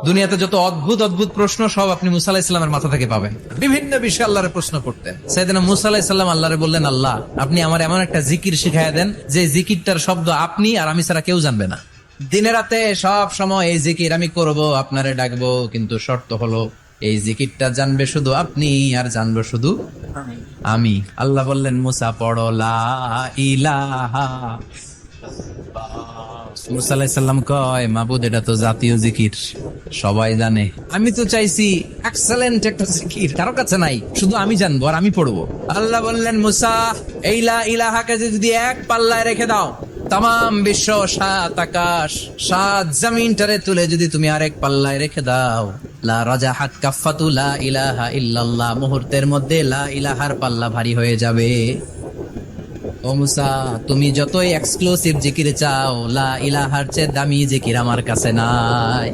দুনিয়াতে যত অদ্ভুত অদ্ভুত প্রশ্ন সব আপনি মুসা আলাহিস সাল্লামের মাথা থেকে পাবেন। বিভিন্ন বিষয়ে আল্লাহরে প্রশ্ন করতেন। সাইয়েদনা মুসা আলাহিস সাল্লাম আল্লাহরে বললেন, আল্লাহ আপনি আমার এমন একটা জিকির শিখাইয়া দেন যে জিকিরটার শব্দ আপনি আর আমি ছাড়া কেউ জানবে না। দিনে রাতে সব সময় এই জিকির আমি করব, আপনারে ডাকবো, কিন্তু শর্ত হলো এই জিকিরটা জানবে শুধু আপনি আর জানবো শুধু আমি। আল্লাহ বললেন, মুসা পড়ো লা ইলাহা। মুসা আলাইহিস সালাম কয়, মাবুদ এটা তো জাতীয় জিকির, সবাই জানে। আমি তো চাইছি এক্সেলেন্ট একটা জিকির, কারো কাছে নাই, শুধু আমি জানবো আর আমি পড়বো। আল্লাহ বললেন, মুসা এই লা ইলাহাকে যদি এক পাল্লায় রেখে দাও, তাম বিশ্ব, সাত আকাশ, সাত জমিনটারে তুলে যদি তুমি আরেক পাল্লায় রেখে দাও, লা রাজাহাত কাফাতু লা ইলাহা ইল্লাল্লাহ, মুহূর্তের মধ্যে লা ইলাহার পাল্লা ভারী হয়ে যাবে। ও মুসা, তুমি যতই এক্সক্লুসিভ জিকির চাও, লা ইলাহার চেয়ে দামি জিকির আমার কাছে নাই।